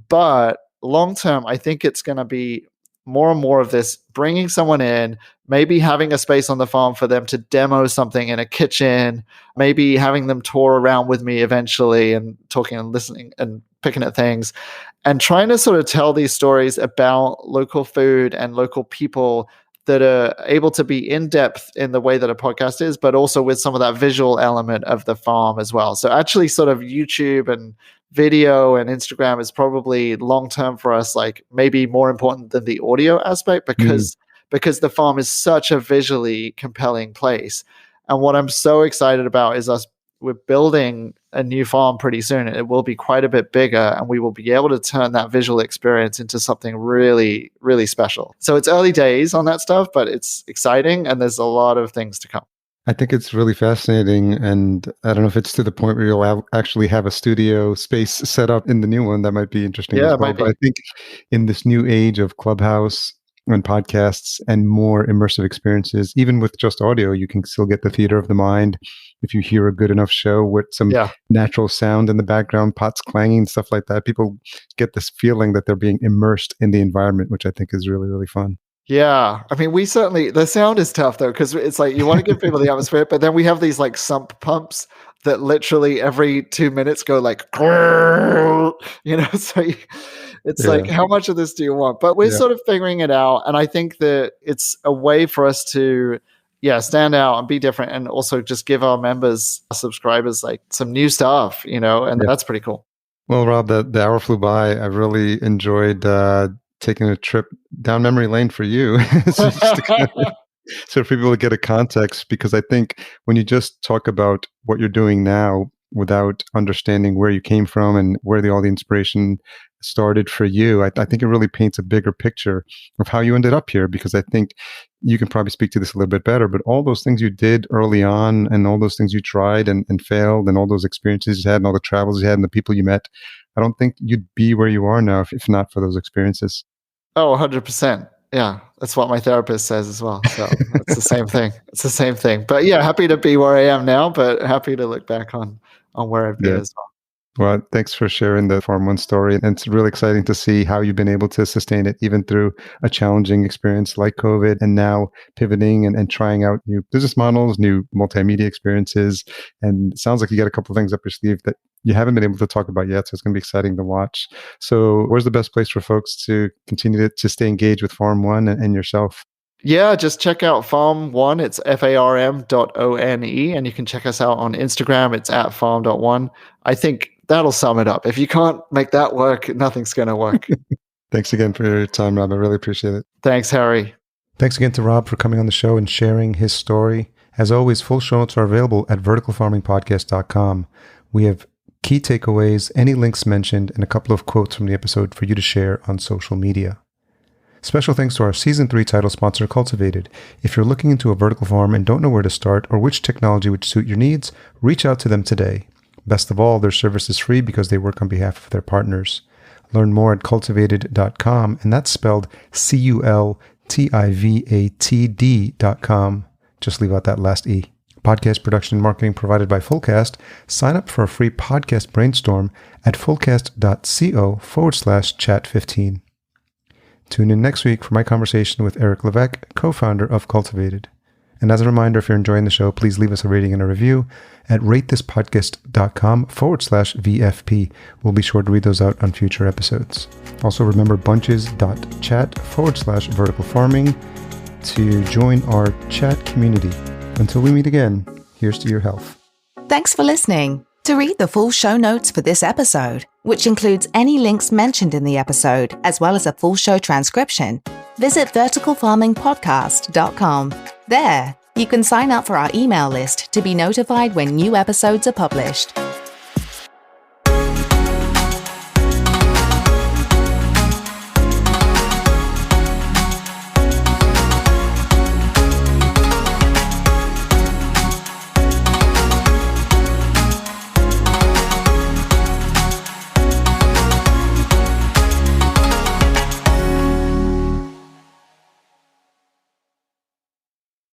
But long term, I think it's going to be more and more of this, bringing someone in, maybe having a space on the farm for them to demo something in a kitchen, maybe having them tour around with me eventually and talking and listening and picking at things, and trying to sort of tell these stories about local food and local people that are able to be in depth in the way that a podcast is, but also with some of that visual element of the farm as well. So actually sort of YouTube and video and Instagram is probably long-term for us, like maybe more important than the audio aspect because the farm is such a visually compelling place. And what I'm so excited about is we're building a new farm pretty soon. It will be quite a bit bigger, and we will be able to turn that visual experience into something really, really special. So it's early days on that stuff, but it's exciting, and there's a lot of things to come. I think it's really fascinating. And I don't know if it's to the point where you'll actually have a studio space set up in the new one. That might be interesting as well. But I think in this new age of Clubhouse and podcasts and more immersive experiences, even with just audio, you can still get the theater of the mind. If you hear a good enough show with some natural sound in the background, pots clanging, stuff like that, people get this feeling that they're being immersed in the environment, which I think is really, really fun. Yeah. I mean, the sound is tough though, because it's like you want to give people the atmosphere, but then we have these like sump pumps that literally every 2 minutes go like, so it's like, how much of this do you want? But we're sort of figuring it out. And I think that it's a way for us to stand out and be different, and also just give our members, subscribers, like some new stuff, and that's pretty cool. Well, Rob, the hour flew by. I really enjoyed taking a trip down memory lane for you. So for people to get a context, because I think when you just talk about what you're doing now without understanding where you came from and where all the inspiration started for you, I think it really paints a bigger picture of how you ended up here, because I think you can probably speak to this a little bit better, but all those things you did early on and all those things you tried and failed and all those experiences you had and all the travels you had and the people you met, I don't think you'd be where you are now if not for those experiences. Oh, 100%. Yeah, that's what my therapist says as well. So it's the same thing. It's the same thing. But yeah, happy to be where I am now, but happy to look back on where I've been as well. Well, thanks for sharing the Farm.One story. And it's really exciting to see how you've been able to sustain it even through a challenging experience like COVID, and now pivoting and trying out new business models, new multimedia experiences. And it sounds like you got a couple of things up your sleeve that you haven't been able to talk about yet. So it's going to be exciting to watch. So where's the best place for folks to continue to stay engaged with Farm.One and yourself? Yeah, just check out Farm.One. It's farm.one. And you can check us out on Instagram. It's at farm.one. I think that'll sum it up. If you can't make that work, nothing's going to work. Thanks again for your time, Rob. I really appreciate it. Thanks, Harry. Thanks again to Rob for coming on the show and sharing his story. As always, full show notes are available at verticalfarmingpodcast.com. We have key takeaways, any links mentioned, and a couple of quotes from the episode for you to share on social media. Special thanks to our Season 3 title sponsor, Cultivated. If you're looking into a vertical farm and don't know where to start or which technology would suit your needs, reach out to them today. Best of all, their service is free because they work on behalf of their partners. Learn more at cultivated.com, and that's spelled cultivated.com. Just leave out that last E. Podcast production and marketing provided by Fullcast. Sign up for a free podcast brainstorm at fullcast.co/chat15. Tune in next week for my conversation with Eric Levesque, co-founder of Cultivated. And as a reminder, if you're enjoying the show, please leave us a rating and a review at ratethispodcast.com/VFP. We'll be sure to read those out on future episodes. Also remember bunches.chat/vertical farming to join our chat community. Until we meet again, Here's to your health. Thanks for listening. To read the full show notes for this episode, which includes any links mentioned in the episode, as well as a full show transcription, visit verticalfarmingpodcast.com. There, you can sign up for our email list to be notified when new episodes are published.